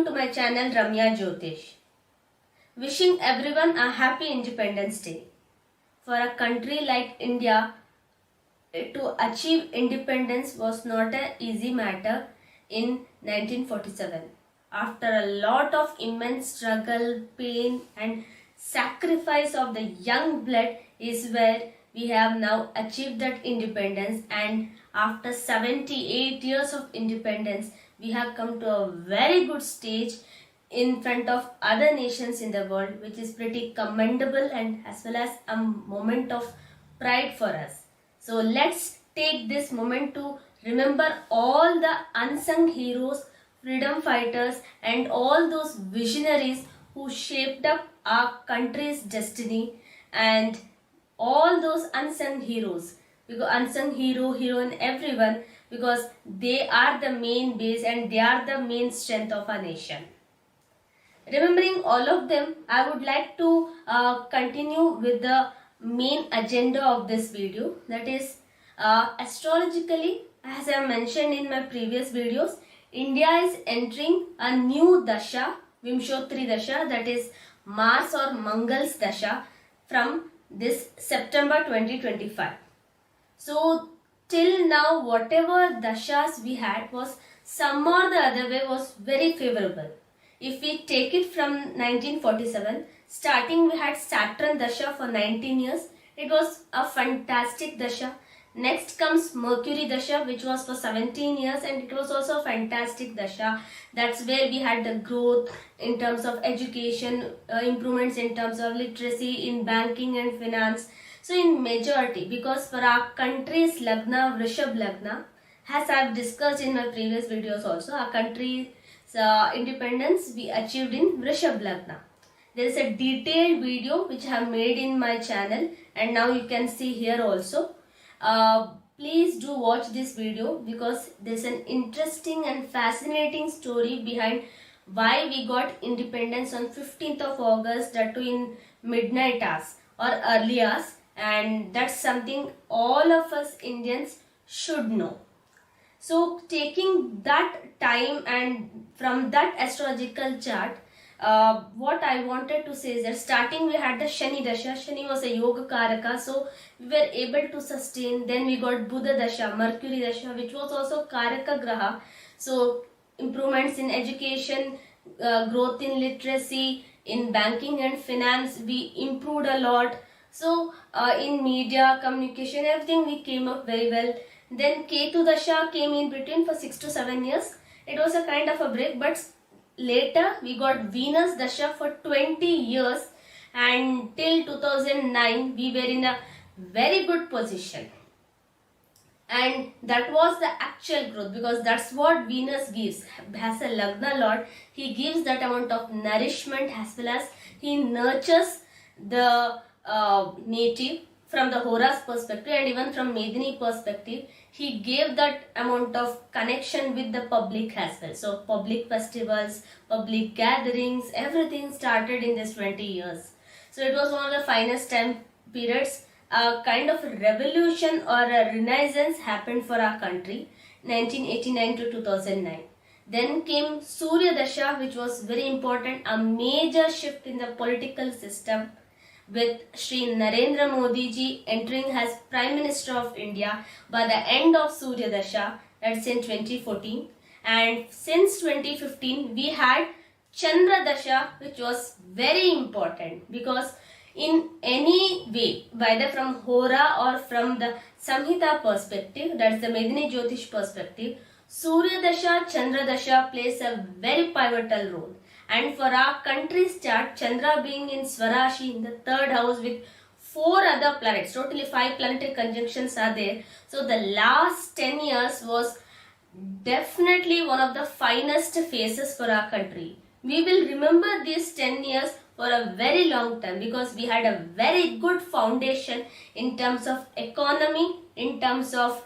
to my channel Ramya Jyotish. Wishing everyone a happy Independence Day. For a country like India, to achieve independence was not an easy matter in 1947. After a lot of immense struggle, pain and sacrifice of the young blood is where we have now achieved that independence, and after 78 years of independence we have come to a very good stage in front of other nations in the world, which is pretty commendable and as well as a moment of pride for us. So let's take this moment to remember all the unsung heroes, freedom fighters and all those visionaries who shaped up our country's destiny, and all those unsung heroes, because unsung hero, heroine, everyone, because they are the main base and they are the main strength of our nation. Remembering all of them, I would like to continue with the main agenda of this video, that is astrologically, as I mentioned in my previous videos, India is entering a new Dasha, Vimshotri Dasha, that is Mars or Mangal's Dasha from this September 2025. So till now whatever Dashas we had was some or the other way was very favorable. If we take it from 1947, starting we had Saturn Dasha for 19 years. It was a fantastic Dasha. Next comes Mercury Dasha, which was for 17 years, and it was also a fantastic Dasha. That's where we had the growth in terms of education, improvements in terms of literacy, in banking and finance. So in majority, because for our country's Lagna, Vrishab Lagna, as I've discussed in my previous videos also, our country's independence we achieved in Vrishab Lagna. There is a detailed video which I have made in my channel, and now you can see here also. Please do watch this video because there's an interesting and fascinating story behind why we got independence on 15th of August, that too in midnight hours or early hours, and that's something all of us Indians should know. So taking that time and from that astrological chart, what I wanted to say is that starting we had the Shani Dasha. Shani was a Yoga Karaka, so we were able to sustain. Then we got Buddha Dasha, Mercury Dasha, which was also Karaka Graha. So improvements in education, growth in literacy, in banking and finance, we improved a lot. So in media, communication, everything we came up very well. Then Ketu Dasha came in between for 6 to 7 years. It was a kind of a break, but later we got Venus Dasha for 20 years, and till 2009 we were in a very good position. And that was the actual growth, because that's what Venus gives. As a Lagna Lord, he gives that amount of nourishment as well as he nurtures the native from the Hora's perspective and even from Medini perspective. He gave that amount of connection with the public as well. So public festivals, public gatherings, everything started in this 20 years. So it was one of the finest time periods. A kind of a revolution or a renaissance happened for our country, 1989 to 2009. Then came Surya Dasha, which was very important, a major shift in the political system, with Shri Narendra Modi ji entering as Prime Minister of India by the end of Surya Dasha, that's in 2014. And since 2015 we had Chandra Dasha, which was very important, because in any way, whether from Hora or from the Samhita perspective, that's the Medini Jyotish perspective, Surya Dasha, Chandra Dasha plays a very pivotal role. And for our country's chart, Chandra being in Swarashi in the 3rd house with 4 other planets, totally 5 planetary conjunctions are there. So the last 10 years was definitely one of the finest phases for our country. We will remember these 10 years for a very long time, because we had a very good foundation in terms of economy, in terms of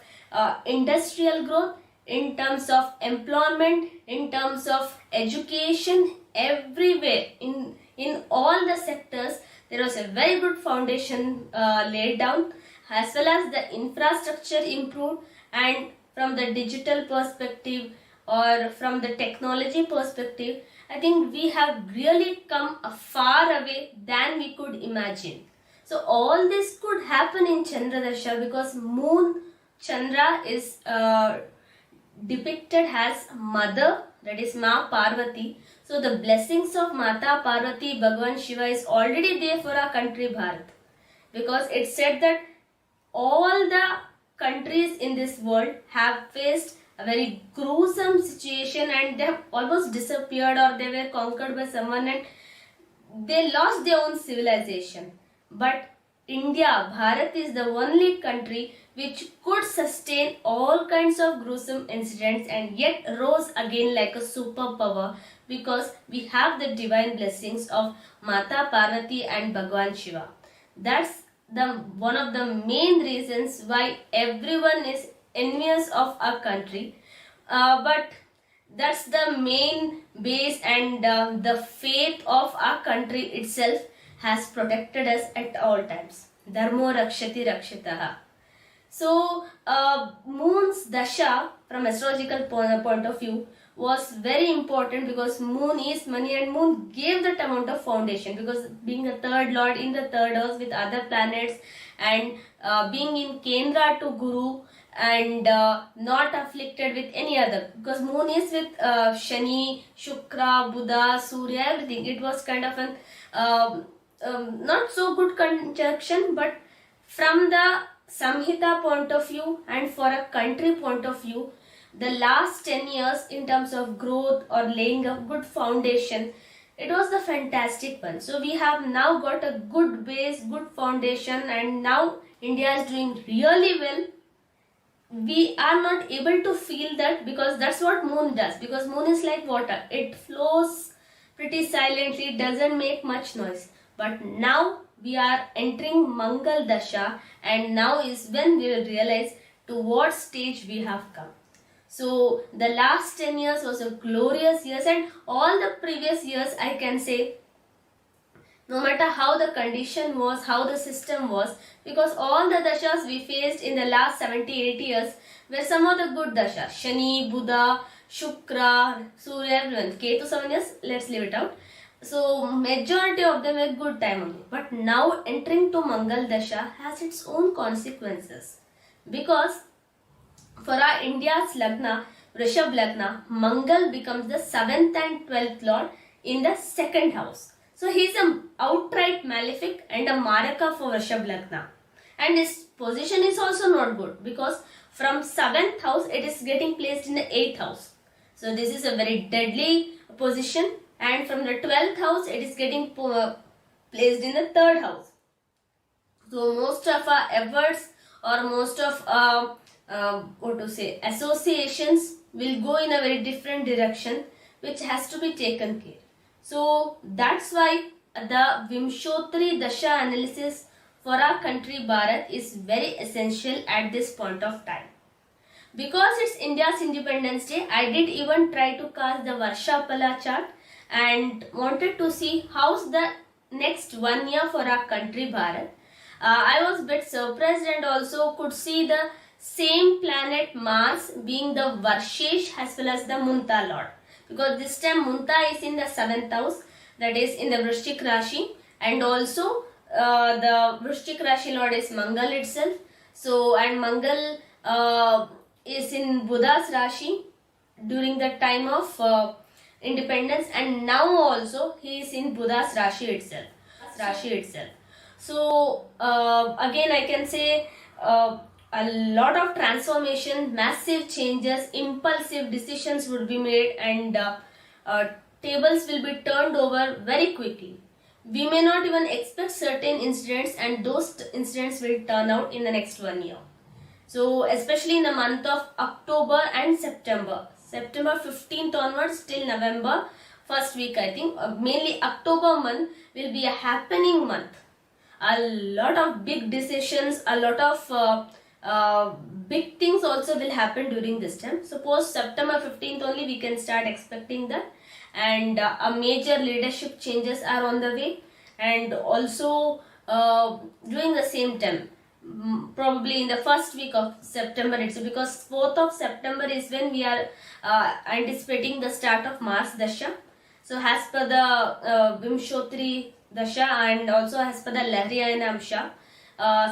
industrial growth, in terms of employment, in terms of education, everywhere, in all the sectors there was a very good foundation laid down, as well as the infrastructure improved, and from the digital perspective or from the technology perspective, I think we have really come a far away than we could imagine. So all this could happen in Chandradasha because moon Chandra is depicted as mother, that is Ma Parvati. So the blessings of Mata Parvati, Bhagavan Shiva is already there for our country Bharat, because it said that all the countries in this world have faced a very gruesome situation and they have almost disappeared or they were conquered by someone and they lost their own civilization. But India, Bharat is the only country which could sustain all kinds of gruesome incidents and yet rose again like a superpower, because we have the divine blessings of Mata Parvati and Bhagavan Shiva. That's the one of the main reasons why everyone is envious of our country. But that's the main base, and the faith of our country itself has protected us at all times. Dharmo rakshati rakshitah. So moon's dasha from astrological point of view was very important, because moon is money and moon gave that amount of foundation, because being the third lord in the third house with other planets and being in Kendra to Guru and not afflicted with any other, because moon is with Shani, Shukra, Buddha, Surya, everything. It was kind of an not so good conjunction, but from the Samhita point of view and for a country point of view, the last 10 years in terms of growth or laying a good foundation, it was the fantastic one. So we have now got a good base, good foundation, and now India is doing really well. We are not able to feel that because that's what moon does, because moon is like water. It flows pretty silently, doesn't make much noise. But now we are entering Mangal Dasha, and now is when we will realize to what stage we have come. So the last 10 years was a glorious years, and all the previous years I can say, no matter how the condition was, how the system was, because all the dashas we faced in the last 70-80 years were some of the good dashas. Shani, Buddha, Shukra, Surya, everyone. Ketu 7 years, let's leave it out. So majority of them were good time only. But now entering to Mangal Dasha has its own consequences, because for our India's Lagna, Rishabh Lagna, Mangal becomes the 7th and 12th lord in the second house. So he is an outright malefic and a Maraka for Rishabh Lagna. And his position is also not good, because from 7th house it is getting placed in the 8th house. So this is a very deadly position. And from the 12th house it is getting placed in the 3rd house. So most of our efforts or most of associations will go in a very different direction, which has to be taken care. So that's why the Vimshotri Dasha analysis for our country Bharat is very essential at this point of time. Because it's India's Independence Day, I did even try to cast the Varshapala chart and wanted to see how's the next 1 year for our country Bharat. I was a bit surprised and also could see the same planet Mars being the Varshesh as well as the Munta Lord. Because this time Munta is in the 7th house, that is in the Vrishchik Rashi, and also the Vrishchik Rashi Lord is Mangal itself. So, and Mangal is in Buddha's Rashi during the time of independence, and now also he is in Buddha's Rashi itself. So again I can say a lot of transformation, massive changes, impulsive decisions would be made, and tables will be turned over very quickly. We may not even expect certain incidents, and those incidents will turn out in the next 1 year. So especially in the month of October and September 15th onwards till November first week, I think mainly October month will be a happening month. A lot of big decisions, a lot of big things also will happen during this time. Suppose September 15th only we can start expecting that, and a major leadership changes are on the way, and also during the same time, probably in the first week of September itself, because 4th of September is when we are anticipating the start of Mars Dasha. So as per the Vimshotri Dasha and also as per the Lahriyayana Amsha,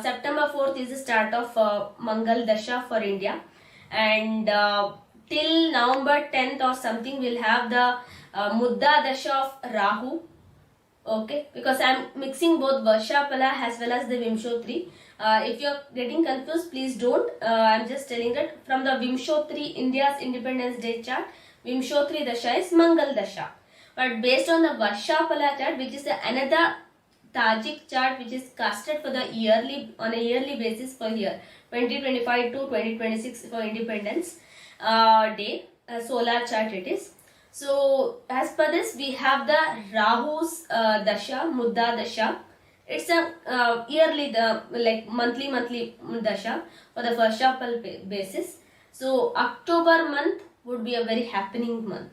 September 4th is the start of Mangal Dasha for India, and till November 10th or something we'll have the Mudda Dasha of Rahu. Okay, because I'm mixing both Varshapala as well as the Vimshotri. If you're getting confused, please don't. I'm just telling that from the Vimshotri, India's Independence Day chart, Vimshotri Dasha is Mangal Dasha. But based on the Varshapala chart, which is another Tajik chart which is casted for the on a yearly basis for year 2025 to 2026 for Independence Day, solar chart it is. So as per this, we have the Rahu's Dasha, Mudda Dasha. It's a yearly, monthly Dasha for the Varshapal basis. So October month would be a very happening month.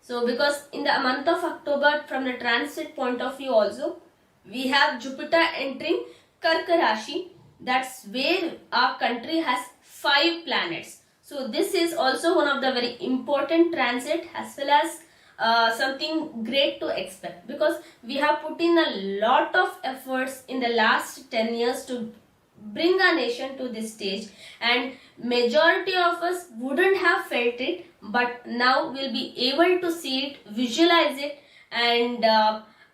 So because in the month of October, from the transit point of view also, we have Jupiter entering Karka Rashi. That's where our country has 5 planets. So this is also one of the very important transit as well as something great to expect, because we have put in a lot of efforts in the last 10 years to bring our nation to this stage, and majority of us wouldn't have felt it, but now we'll be able to see it, visualize it, and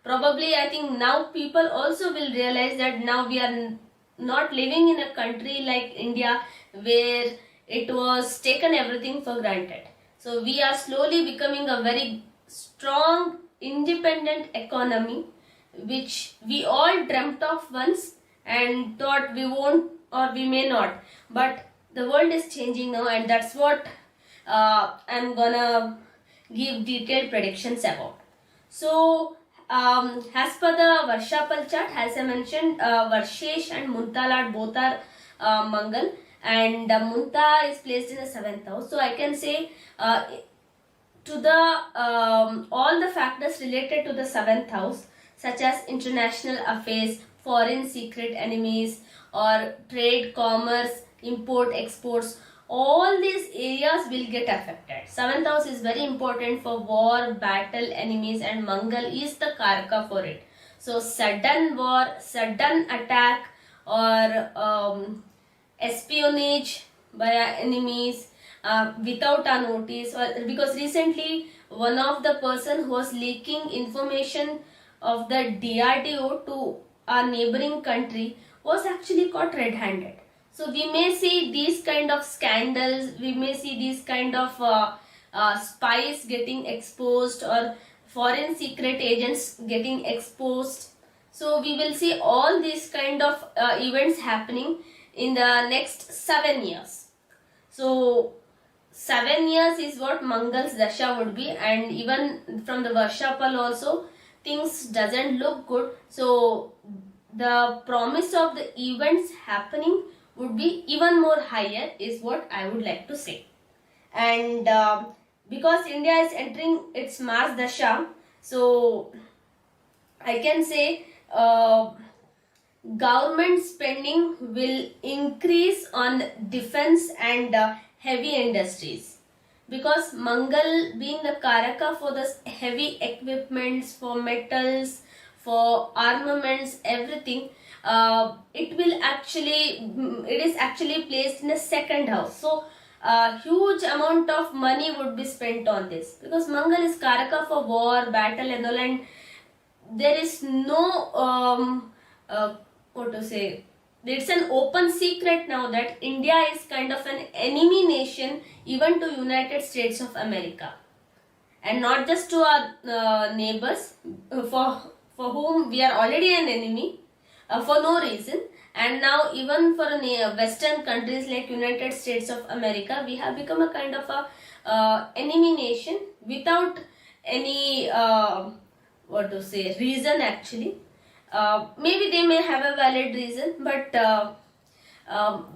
probably I think now people also will realize that now we are not living in a country like India where it was taken everything for granted. So we are slowly becoming a very strong, independent economy, which we all dreamt of once and thought we won't or we may not. But the world is changing now, and that's what I'm gonna give detailed predictions about. So as per the Varshapal chart, as I mentioned, Varshesh and Muntalad both are Mangal, and Munta is placed in the 7th house. So I can say to the all the factors related to the 7th house, such as international affairs, foreign secret enemies, or trade, commerce, import, exports, all these areas will get affected. 7th house is very important for war, battle, enemies, and Mangal is the Karaka for it. So sudden war, sudden attack, or espionage by our enemies without a notice, or because recently one of the person who was leaking information of the DRDO to our neighboring country was actually caught red-handed. So we may see these kind of scandals, we may see these kind of spies getting exposed, or foreign secret agents getting exposed. So we will see all these kind of events happening in the next 7 years. So 7 years is what Mangal's Dasha would be, and even from the Varshapal also things doesn't look good. So the promise of the events happening would be even more higher is what I would like to say. And because India is entering its Mars Dasha, so I can say government spending will increase on defense and heavy industries, because Mangal being the Karaka for the heavy equipments, for metals, for armaments, everything, it is actually placed in the 2nd house. So huge amount of money would be spent on this, because Mangal is Karaka for war, battle, and all, and there is no what to say, it's an open secret now that India is kind of an enemy nation even to United States of America, and not just to our neighbors for whom we are already an enemy for no reason, and now even for Western countries like United States of America, we have become a kind of a enemy nation without any what to say, reason actually. Maybe they may have a valid reason, but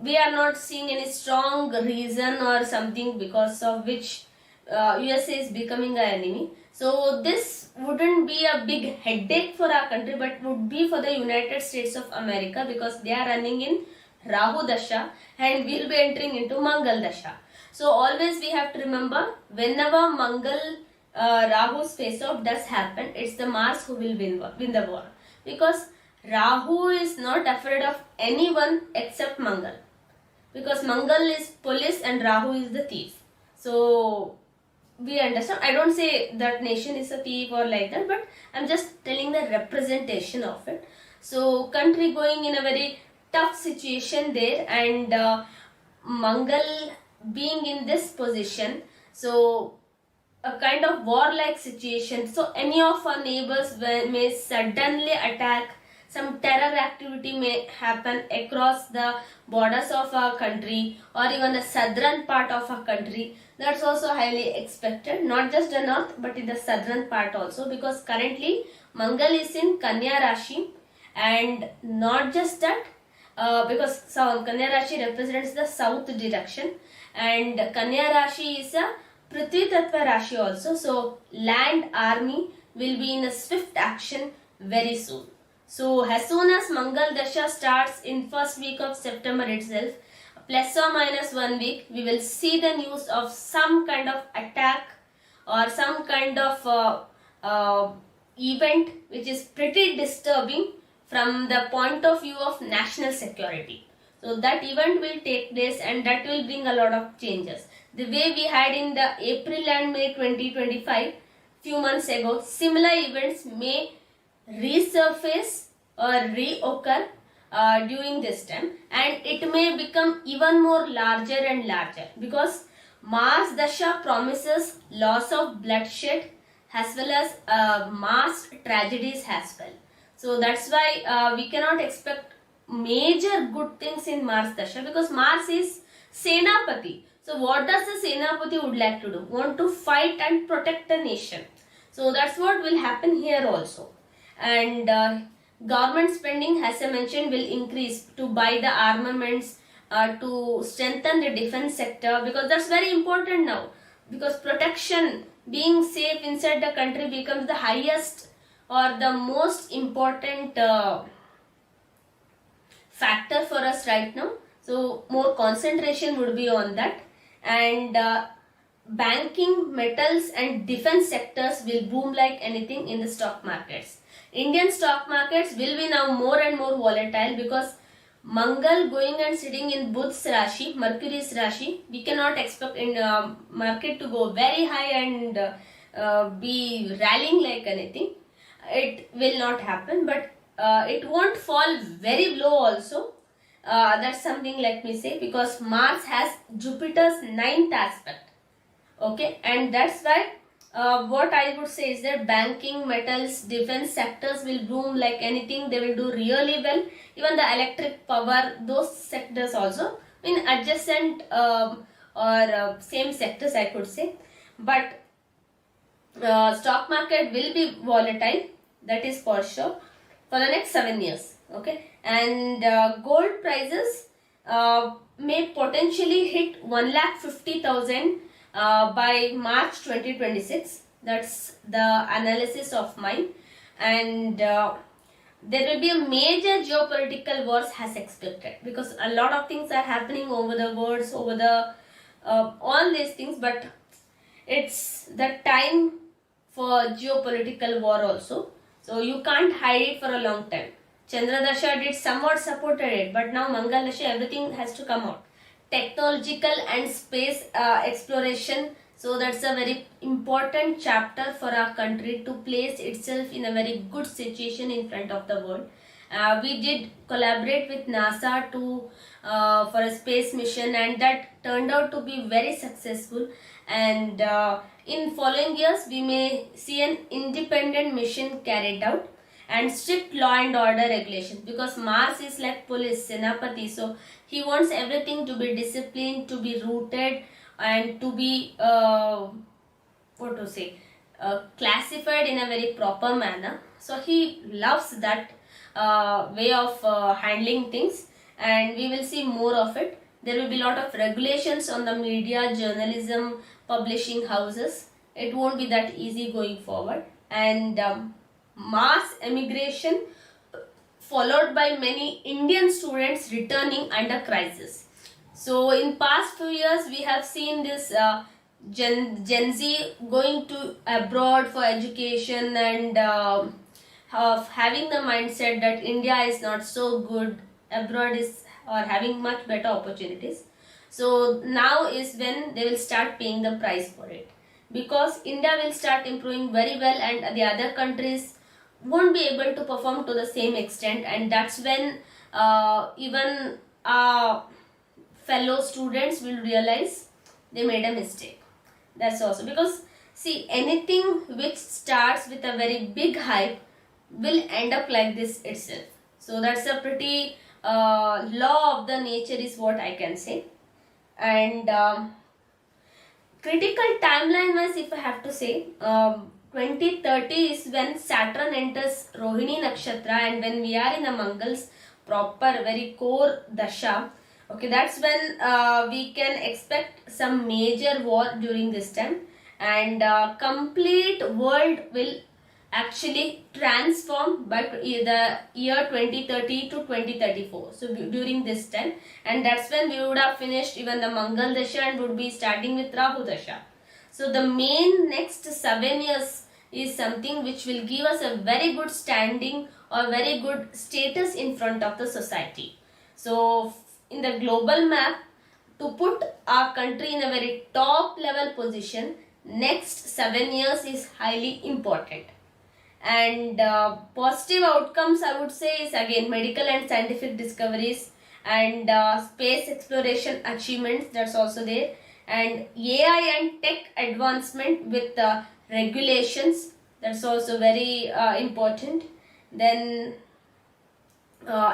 we are not seeing any strong reason or something because of which USA is becoming an enemy. So this wouldn't be a big headache for our country, but would be for the United States of America, because they are running in Rahu Dasha and will be entering into Mangal Dasha. So always we have to remember, whenever Mangal Rahu's face-off does happen, it's the Mars who will win the war. Because Rahu is not afraid of anyone except Mangal. Because Mangal is police and Rahu is the thief. So we understand. I don't say that nation is a thief or like that, but I'm just telling the representation of it. So country going in a very tough situation there, and Mangal being in this position, so a kind of warlike situation. So any of our neighbors may suddenly attack. Some terror activity may happen across the borders of our country or even the southern part of our country. That's also highly expected, not just the north but in the southern part also, because currently Mangal is in Kanya Rashi, and not just that, because Kanya Rashi represents the south direction, and Kanya Rashi is a Prithvi Tattva Rashi also. So land army will be in a swift action very soon. So as soon as Mangal Dasha starts in first week of September itself, plus or minus 1 week, we will see the news of some kind of attack or some kind of event which is pretty disturbing from the point of view of national security. So that event will take place, and that will bring a lot of changes. The way we had in the April and May 2025, few months ago, similar events may resurface or reoccur during this time, and it may become even more larger and larger, because Mars Dasha promises loss of bloodshed as well as mass tragedies as well. So that's why we cannot expect major good things in Mars Dasha, because Mars is Senapati. So what does the Senapati would like to do? Want to fight and protect the nation. So that's what will happen here also. And government spending, as I mentioned, will increase to buy the armaments, to strengthen the defense sector, because that's very important now. Because protection, being safe inside the country becomes the highest or the most important factor for us right now. So more concentration would be on that, and banking, metals and defense sectors will boom like anything in the stock markets. Indian stock markets will be now more and more volatile, because Mangal going and sitting in Budh's Rashi, Mercury's Rashi, we cannot expect in market to go very high and be rallying like anything. It will not happen, but it won't fall very low also. That's something, let me say, because Mars has Jupiter's 9th aspect. Okay, and that's why what I would say is that banking, metals, defense sectors will boom like anything. They will do really well. Even the electric power, those sectors also in adjacent or same sectors, I could say. But stock market will be volatile, that is for sure, for the next 7 years. Okay, and gold prices may potentially hit 1,50,000 by March 2026. That's the analysis of mine, and there will be a major geopolitical wars as expected, because a lot of things are happening over the worlds, over the all these things, but it's the time for geopolitical war also. So you can't hide it for a long time. Chandra Dasha did somewhat supported it, but now Mangal Dasha, everything has to come out. Technological and space exploration, so that's a very important chapter for our country to place itself in a very good situation in front of the world. We did collaborate with NASA to for a space mission, and that turned out to be very successful, and in following years we may see an independent mission carried out, and strict law and order regulations, because Mars is like police, Senapati, so he wants everything to be disciplined, to be rooted, and to be classified in a very proper manner. So he loves that way of handling things, and we will see more of it. There will be a lot of regulations on the media, journalism, publishing houses. It won't be that easy going forward, and mass emigration followed by many Indian students returning under crisis. So in past few years we have seen this Gen Z going to abroad for education and of having the mindset that India is not so good, abroad is or having much better opportunities. So now is when they will start paying the price for it, because India will start improving very well and the other countries won't be able to perform to the same extent, and that's when even fellow students will realize they made a mistake. That's also because, see, anything which starts with a very big hype will end up like this itself. So that's a pretty law of the nature is what I can say. And critical timeline wise, if I have to say, 2030 is when Saturn enters Rohini Nakshatra, and when we are in a Mangal's proper very core dasha. Okay, that's when we can expect some major war during this time, and complete world will actually transform by the year 2030 to 2034. So during this time, and that's when we would have finished even the Mangal Dasha and would be starting with Rahu Dasha. So the main next 7 years is something which will give us a very good standing or very good status in front of the society. So in the global map, to put our country in a very top level position, next 7 years is highly important. And positive outcomes, I would say, is again medical and scientific discoveries and space exploration achievements, that's also there, and AI and tech advancement with regulations, that's also very important. Then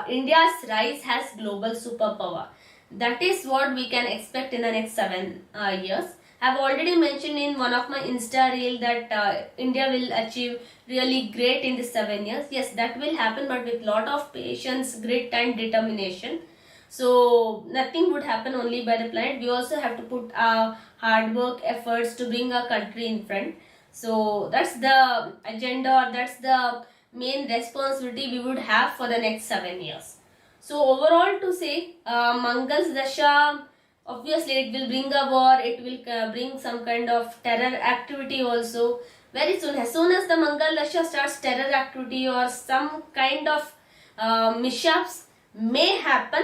India's rise as global superpower, that is what we can expect in the next 7 years. I have already mentioned in one of my Insta reel that India will achieve really great in the 7 years. Yes, that will happen, but with lot of patience, grit and determination. So nothing would happen only by the planet. We also have to put our hard work, efforts to bring our country in front. So that's the agenda, or that's the main responsibility we would have for the next 7 years. So overall to say, Mangal's Dasha, obviously it will bring a war, it will bring some kind of terror activity also. Very soon as the Mangal Dasha starts, terror activity or some kind of mishaps may happen,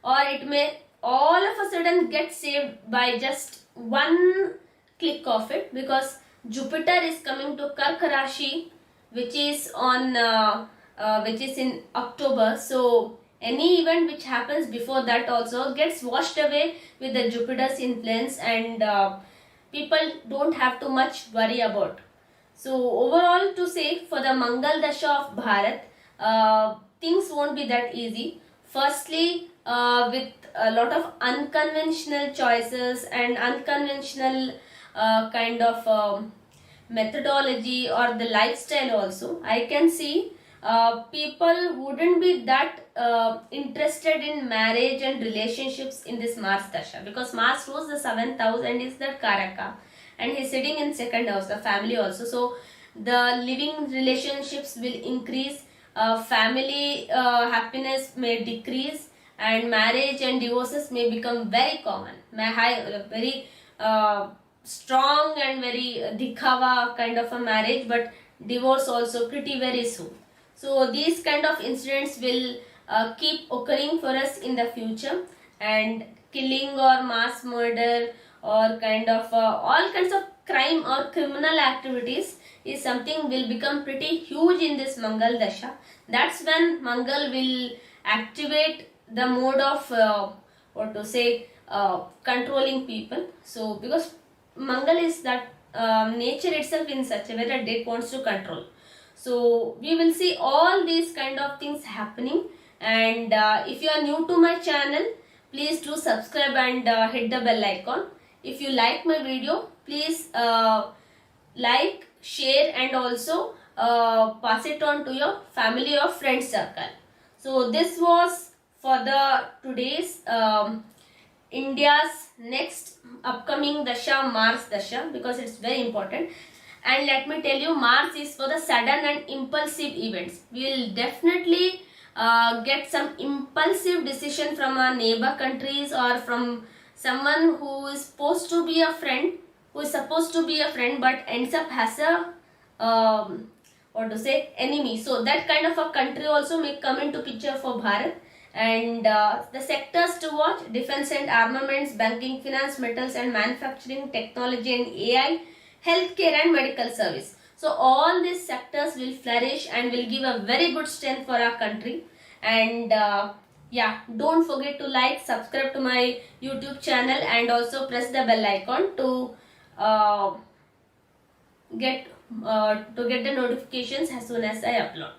or it may all of a sudden get saved by just one click of it, because Jupiter is coming to Kark Rashi, which is on which is in October. So any event which happens before that also gets washed away with the Jupiter's influence, and people don't have to much worry about. So overall to say, for the Mangal Dasha of Bharat, things won't be that easy. Firstly, with a lot of unconventional choices and unconventional kind of methodology or the lifestyle also, I can see people wouldn't be that interested in marriage and relationships in this Mars Dasha, because Mars rules the 7th house and is the Karaka, and he's sitting in 2nd house, the family also. So the living relationships will increase, family happiness may decrease, and marriage and divorces may become very common, very strong and very dikhava kind of a marriage, but divorce also pretty very soon. So these kind of incidents will keep occurring for us in the future, and killing or mass murder or kind of all kinds of crime or criminal activities is something will become pretty huge in this Mangal Dasha. That's when Mangal will activate the mode of controlling people. So because Mangal is that nature itself in such a way that it wants to control. So we will see all these kind of things happening, and if you are new to my channel, please do subscribe and hit the bell icon. If you like my video, please like, share and also pass it on to your family or friend circle. So this was for the today's India's next upcoming Dasha, Mars Dasha, because it's very important. And let me tell you, Mars is for the sudden and impulsive events. We will definitely get some impulsive decision from our neighbor countries or from someone who is supposed to be a friend. who is supposed to be a friend but ends up as a what to say, enemy. So that kind of a country also may come into picture for Bharat. And the sectors to watch: defense and armaments, banking, finance, metals and manufacturing, technology and AI, healthcare and medical service. So all these sectors will flourish and will give a very good strength for our country. And yeah, don't forget to like, subscribe to my YouTube channel and also press the bell icon to uh, get the notifications as soon as I upload.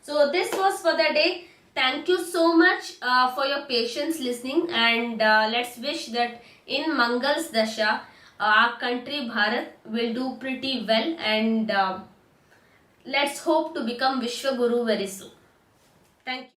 So this was for the day. Thank you so much for your patience listening, and let's wish that in Mangal's Dasha our country Bharat will do pretty well, and let's hope to become Vishwa Guru very soon. Thank you.